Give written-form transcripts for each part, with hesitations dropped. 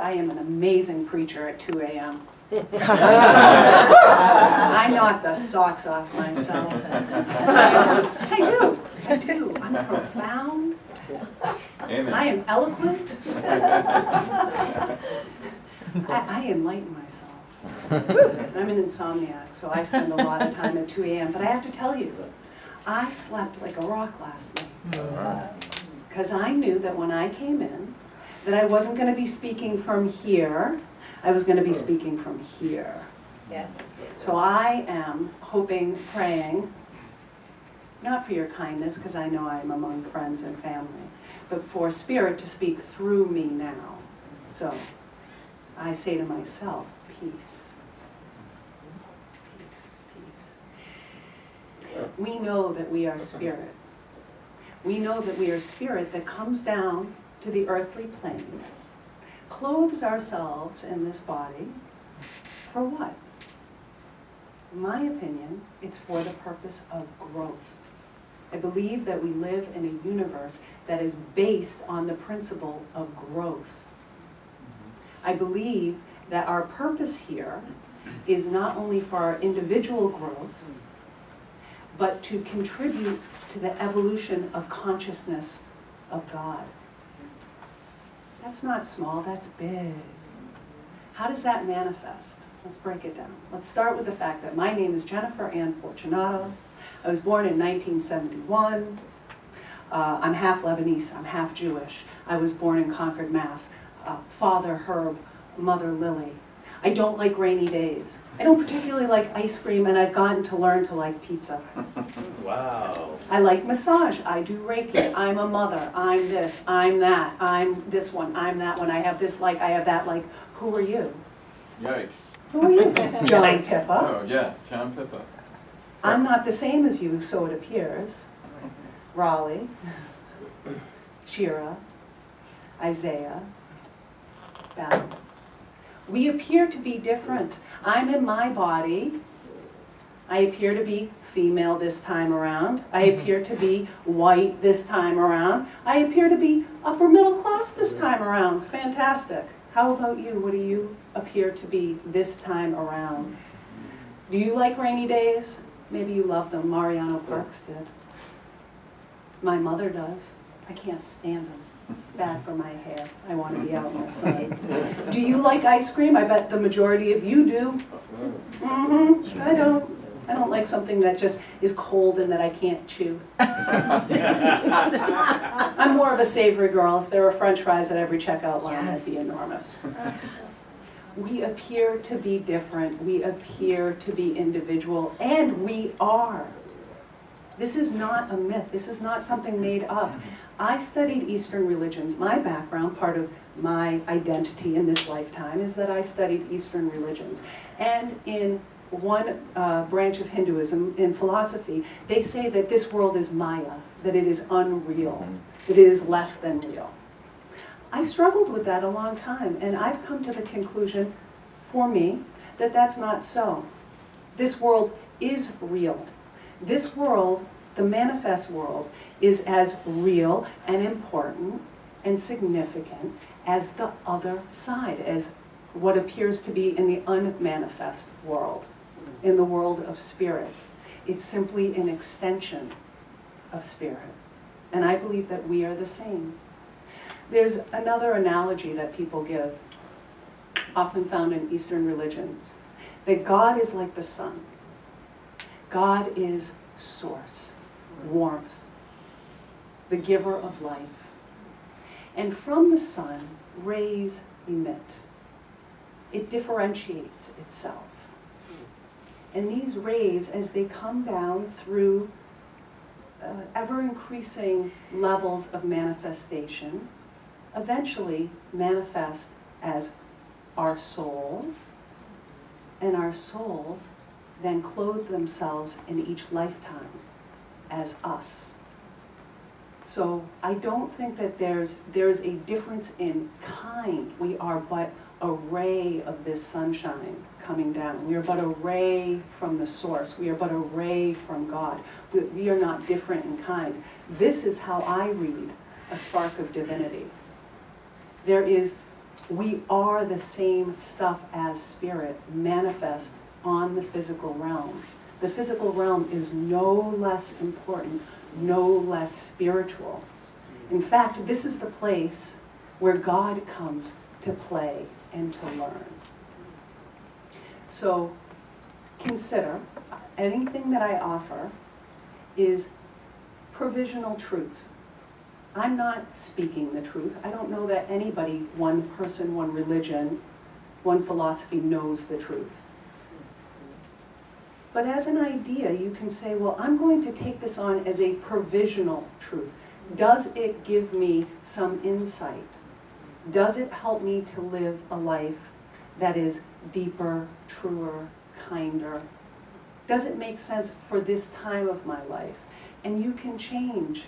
I am an amazing preacher at 2 a.m. I knock the socks off myself. I do. I'm profound. Amen. I am eloquent. I enlighten myself. I'm an insomniac, so I spend a lot of time at 2 a.m. But I have to tell you, I slept like a rock last night. Because I knew that when I came in, that I wasn't going to be speaking from here. I was going to be speaking from here. Yes. So I am hoping, praying, not for your kindness, because I know I'm among friends and family, but for Spirit to speak through me now. So I say to myself, peace. Peace, peace. We know that we are Spirit. We know that we are Spirit that comes down to the earthly plane, clothes ourselves in this body, for what? In my opinion, it's for the purpose of growth. I believe that we live in a universe that is based on the principle of growth. I believe that our purpose here is not only for our individual growth, but to contribute to the evolution of consciousness of God. That's not small, that's big. How does that manifest? Let's break it down. Let's start with the fact that my name is Jennifer Ann Fortunato. I was born in 1971. I'm half Lebanese, I'm half Jewish. I was born in Concord, Mass. Father Herb, Mother Lily. I don't like rainy days. I don't particularly like ice cream, and I've gotten to learn to like pizza. Wow. I like massage. I do Reiki. I'm a mother. I'm this. I'm that. I'm this one. I'm that one. I have this like. I have that like. Who are you? Yikes. Who are you? John Pippa. Oh, yeah, John Pippa. I'm not the same as you, so it appears. Raleigh, Shira, Isaiah, Bell. We appear to be different. I'm in my body. I appear to be female this time around. I appear to be white this time around. I appear to be upper middle class this time around. Fantastic. How about you? What do you appear to be this time around? Do you like rainy days? Maybe you love them. Mariano Parks did. My mother does. I can't stand them. Bad for my hair. I want to be out in the sun. Do you like ice cream? I bet the majority of you do. I don't. I don't like something that just is cold and that I can't chew. I'm more of a savory girl. If there were French fries at every checkout line, Yes. that'd be enormous. We appear to be different. We appear to be individual, and we are. This is not a myth. This is not something made up. I studied Eastern religions. My background, part of my identity in this lifetime, is that I studied Eastern religions. And in one branch of Hinduism, in philosophy, they say that this world is Maya, that it is unreal, that it is less than real. I struggled with that a long time, and I've come to the conclusion, for me, that that's not so. This world is real. This world, the manifest world, is as real and important and significant as the other side, as what appears to be in the unmanifest world, in the world of spirit. It's simply an extension of spirit. And I believe that we are the same. There's another analogy that people give, often found in Eastern religions, that God is like the sun. God is source, warmth, the giver of life. And from the sun, rays emit. It differentiates itself. And these rays, as they come down through ever-increasing levels of manifestation, eventually manifest as our souls, and our souls then clothe themselves in each lifetime as us. So I don't think that there's a difference in kind. We are but a ray of this sunshine coming down. We are but a ray from the source. We are but a ray from God. We are not different in kind. This is how I read a spark of divinity. There is We are the same stuff as spirit manifest on the physical realm. The physical realm is no less important, no less spiritual. In fact, this is the place where God comes to play and to learn. So consider, anything that I offer is provisional truth. I'm not speaking the truth. I don't know that anybody, one person, one religion, one philosophy knows the truth. But as an idea, you can say, well, I'm going to take this on as a provisional truth. Does it give me some insight? Does it help me to live a life that is deeper, truer, kinder? Does it make sense for this time of my life? And you can change.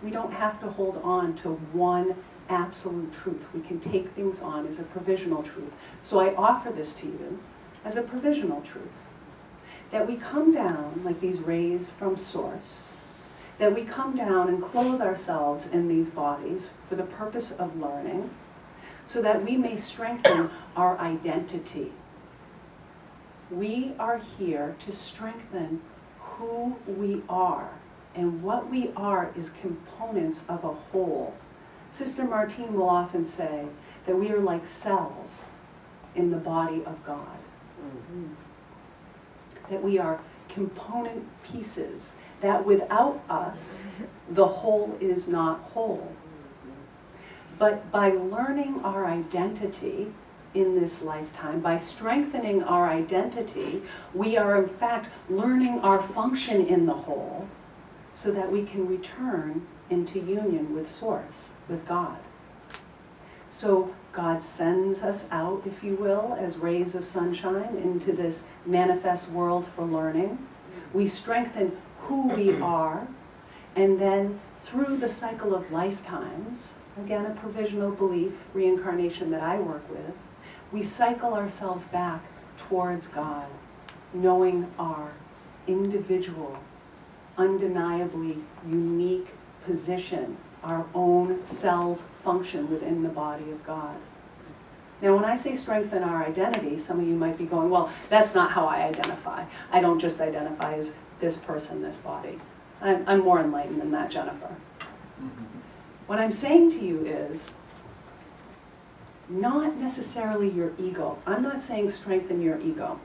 We don't have to hold on to one absolute truth. We can take things on as a provisional truth. So I offer this to you as a provisional truth. That we come down like these rays from source. That we come down and clothe ourselves in these bodies for the purpose of learning, so that we may strengthen our identity. We are here to strengthen who we are. And what we are is components of a whole. Sister Martine will often say that we are like cells in the body of God. Mm-hmm. That we are component pieces, that without us, the whole is not whole. But by learning our identity in this lifetime, by strengthening our identity, we are in fact learning our function in the whole, so that we can return into union with Source, with God. So God sends us out, if you will, as rays of sunshine into this manifest world for learning. We strengthen who we are, and then through the cycle of lifetimes, again a provisional belief, reincarnation that I work with, we cycle ourselves back towards God, knowing our individual, undeniably unique position, our own cell's function within the body of God. Now, when I say strengthen our identity, some of you might be going, well, that's not how I identify. I don't just identify as this person, this body. I'm more enlightened than that, Jennifer. What I'm saying to you is, not necessarily your ego. I'm not saying strengthen your ego.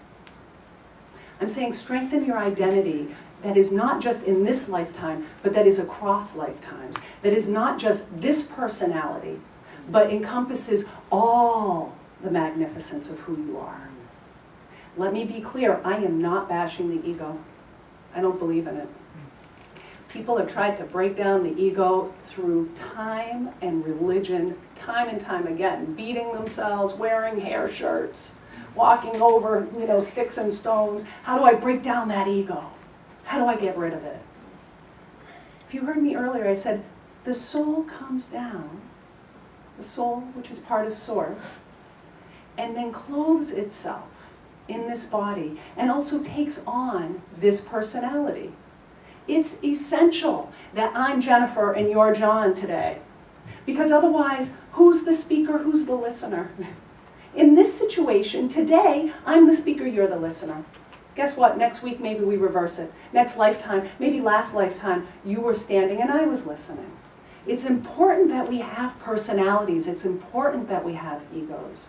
I'm saying strengthen your identity that is not just in this lifetime, but that is across lifetimes. That is not just this personality, but encompasses all the magnificence of who you are. Let me be clear, I am not bashing the ego. I don't believe in it. People have tried to break down the ego through time and religion, time and time again, beating themselves, wearing hair shirts, walking over, sticks and stones. How do I break down that ego? How do I get rid of it? If you heard me earlier, I said, the soul comes down, the soul, which is part of Source, and then clothes itself in this body, and also takes on this personality. It's essential that I'm Jennifer and you're John today, because otherwise, who's the speaker, who's the listener? In this situation, today, I'm the speaker, you're the listener. Guess what? Next week, maybe we reverse it. Next lifetime, maybe last lifetime, you were standing and I was listening. It's important that we have personalities. It's important that we have egos.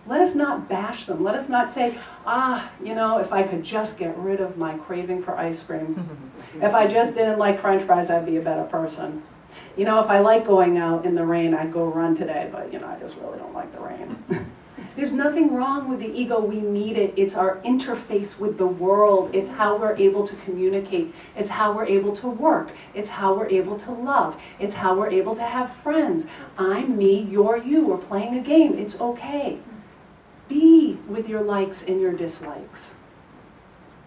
Let us not bash them. Let us not say, if I could just get rid of my craving for ice cream. If I just didn't like French fries, I'd be a better person. If I like going out in the rain, I'd go run today, but I just really don't like the rain. There's nothing wrong with the ego. We need it. It's our interface with the world. It's how we're able to communicate. It's how we're able to work. It's how we're able to love. It's how we're able to have friends. I'm me, you're you. We're playing a game. It's okay. Be with your likes and your dislikes.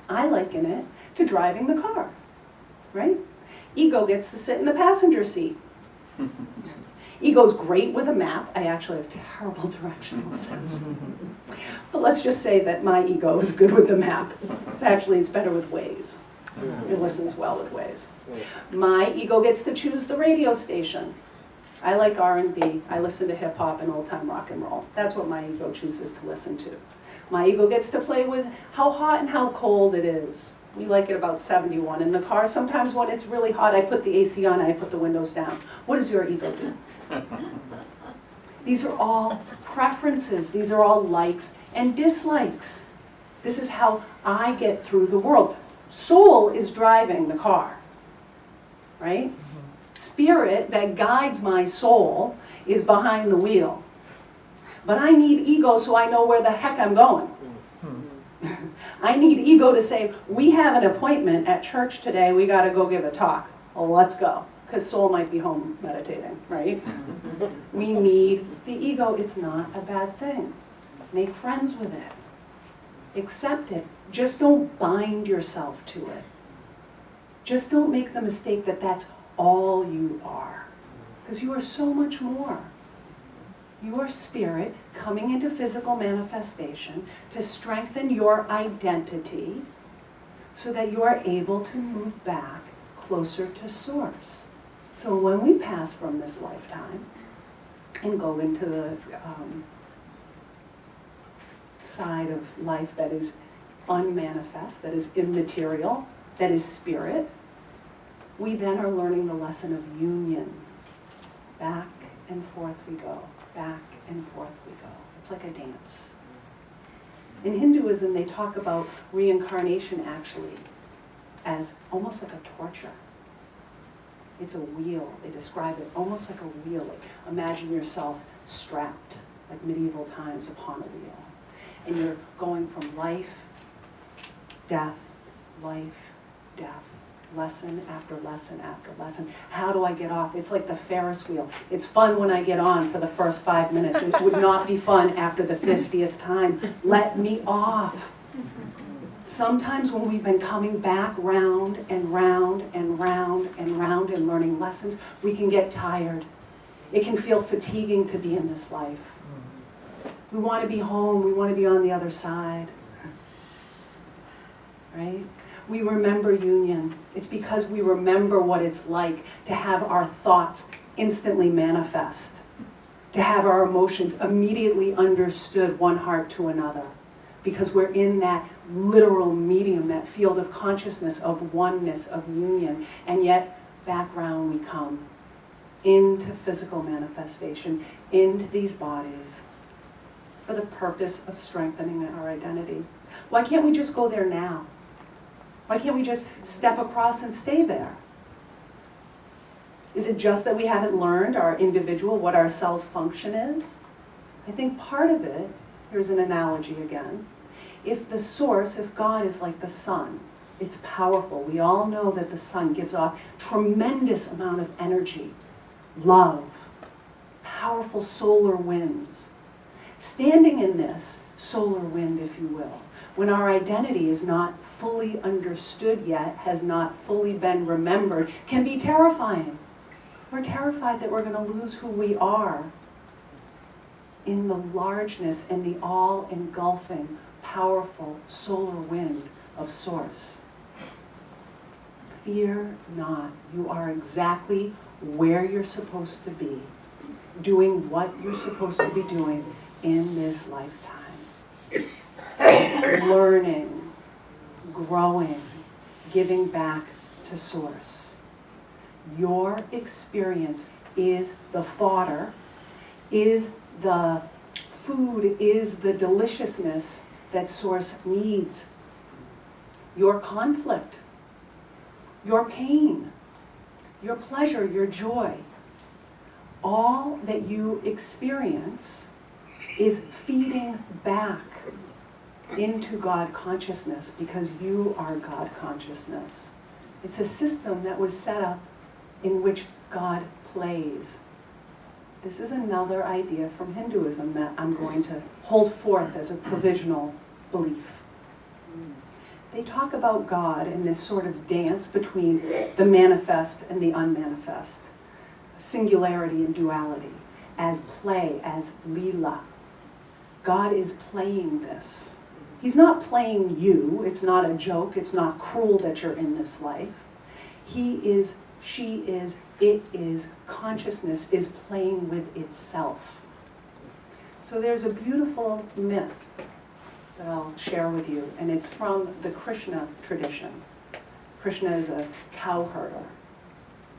I liken it to driving the car, right? Ego gets to sit in the passenger seat. Ego's great with a map. I actually have terrible directional sense. But let's just say that my ego is good with the map. It's better with Waze. It listens well with Waze. My ego gets to choose the radio station. I like R&B. I listen to hip hop and old time rock and roll. That's what my ego chooses to listen to. My ego gets to play with how hot and how cold it is. We like it about 71 in the car. Sometimes when it's really hot, I put the AC on, I put the windows down. What does your ego do? These are all preferences. These are all likes and dislikes. This is how I get through the world. Soul is driving the car, right? Spirit that guides my soul is behind the wheel. But I need ego so I know where the heck I'm going. I need ego to say, we have an appointment at church today, we got to go give a talk. Well, let's go, because soul might be home meditating, right? We need the ego. It's not a bad thing. Make friends with it. Accept it. Just don't bind yourself to it. Just don't make the mistake that that's all you are. Because you are so much more. You are spirit coming into physical manifestation to strengthen your identity so that you are able to move back closer to source. So when we pass from this lifetime and go into the side of life that is unmanifest, that is immaterial, that is spirit, we then are learning the lesson of union. Back and forth we go. Back and forth we go. It's like a dance. In Hinduism, they talk about reincarnation actually as almost like a torture. It's a wheel. They describe it almost like a wheel. Like imagine yourself strapped, like medieval times, upon a wheel. And you're going from life, death, lesson after lesson after lesson. How do I get off? It's like the Ferris wheel. It's fun when I get on for the first 5 minutes. It would not be fun after the 50th time. Let me off. Sometimes when we've been coming back round and round and round and round and learning lessons, we can get tired. It can feel fatiguing to be in this life. We want to be home. We want to be on the other side. Right? We remember union. It's because we remember what it's like to have our thoughts instantly manifest, to have our emotions immediately understood one heart to another, because we're in that literal medium, that field of consciousness, of oneness, of union, and yet back round we come into physical manifestation, into these bodies, for the purpose of strengthening our identity. Why can't we just go there now? Why can't we just step across and stay there? Is it just that we haven't learned our individual, what our cell's function is? I think part of it, here's an analogy again, if the source, if God is like the sun, it's powerful. We all know that the sun gives off tremendous amount of energy, love, powerful solar winds. Standing in this solar wind, if you will, when our identity is not fully understood yet, has not fully been remembered, can be terrifying. We're terrified that we're going to lose who we are in the largeness and the all-engulfing, powerful solar wind of Source. Fear not. You are exactly where you're supposed to be, doing what you're supposed to be doing in this lifetime. Learning, growing, giving back to Source. Your experience is the fodder, is the food, is the deliciousness that Source needs. Your conflict, your pain, your pleasure, your joy, all that you experience is feeding back into God consciousness, because you are God consciousness. It's a system that was set up in which God plays. This is another idea from Hinduism that I'm going to hold forth as a provisional belief. They talk about God in this sort of dance between the manifest and the unmanifest, singularity and duality, as play, as lila. God is playing this. He's not playing you. It's not a joke. It's not cruel that you're in this life. He is It is, consciousness is playing with itself. So there's a beautiful myth that I'll share with you, and it's from the Krishna tradition. Krishna is a cow herder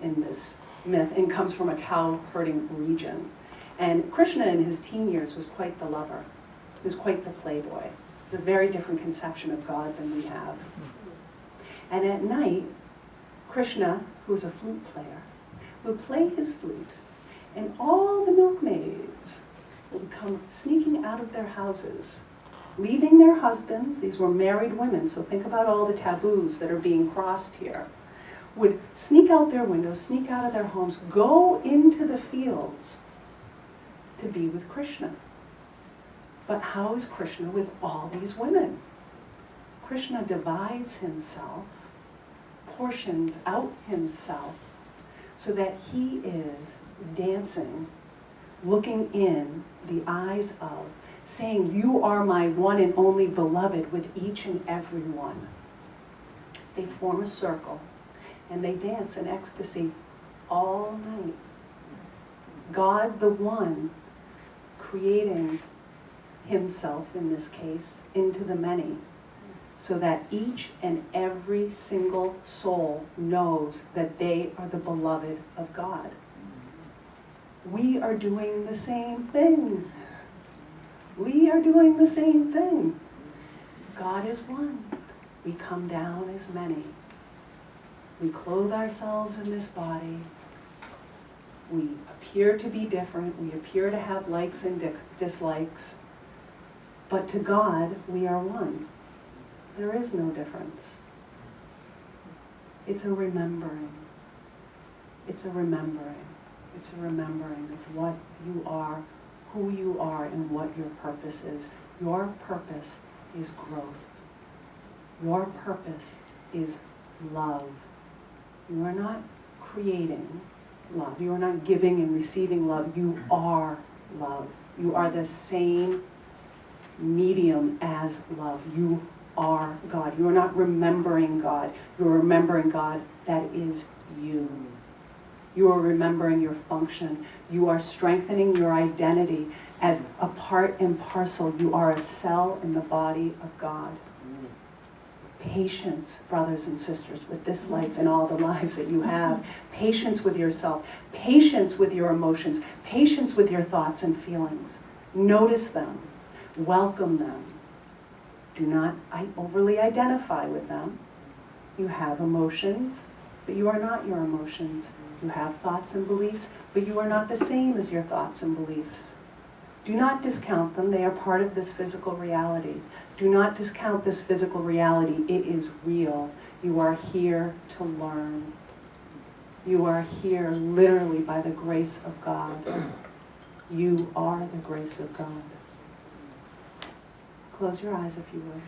in this myth and comes from a cow herding region. And Krishna in his teen years was quite the lover. He was quite the playboy. It's a very different conception of God than we have. And at night, Krishna, who was a flute player, would play his flute, and all the milkmaids would come sneaking out of their houses, leaving their husbands. These were married women, so think about all the taboos that are being crossed here. Would sneak out their windows, sneak out of their homes, go into the fields to be with Krishna. But how is Krishna with all these women? Krishna divides himself, portions out himself, so that he is dancing, looking in the eyes of, saying, "You are my one and only beloved," with each and every one. They form a circle, and they dance in ecstasy all night. God, the one, creating himself, in this case, into the many, so that each and every single soul knows that they are the beloved of God. We are doing the same thing. We are doing the same thing. God is one. We come down as many. We clothe ourselves in this body. We appear to be different. We appear to have likes and dislikes. But to God, we are one. There is no difference. It's a remembering. It's a remembering. It's a remembering of what you are, who you are, and what your purpose is. Your purpose is growth. Your purpose is love. You are not creating love. You are not giving and receiving love. You are love. You are the same medium as love. You are God. You are not remembering God. You are remembering God that is you. You are remembering your function. You are strengthening your identity as a part and parcel. You are a cell in the body of God. Patience, brothers and sisters, with this life and all the lives that you have. Patience with yourself. Patience with your emotions. Patience with your thoughts and feelings. Notice them. Welcome them. Do not overly identify with them. You have emotions, but you are not your emotions. You have thoughts and beliefs, but you are not the same as your thoughts and beliefs. Do not discount them. They are part of this physical reality. Do not discount this physical reality. It is real. You are here to learn. You are here literally by the grace of God. You are the grace of God. Close your eyes if you would.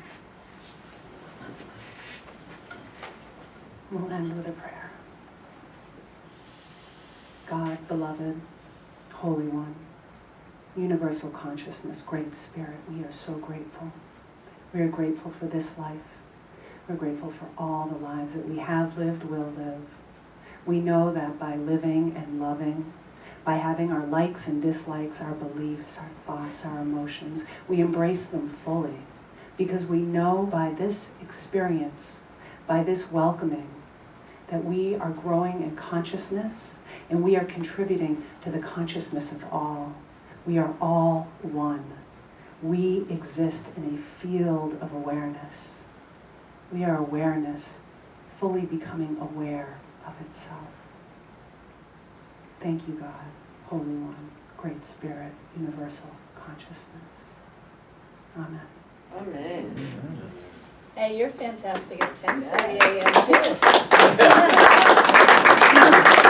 We'll end with a prayer. God, beloved, Holy One, universal consciousness, Great Spirit, we are so grateful. We are grateful for this life. We're grateful for all the lives that we have lived, will live. We know that by living and loving, by having our likes and dislikes, our beliefs, our thoughts, our emotions, we embrace them fully, because we know by this experience, by this welcoming, that we are growing in consciousness and we are contributing to the consciousness of all. We are all one. We exist in a field of awareness. We are awareness, fully becoming aware of itself. Thank you, God, Holy One, Great Spirit, universal consciousness. Amen. Amen. Hey, you're fantastic at 10:30 a.m. too.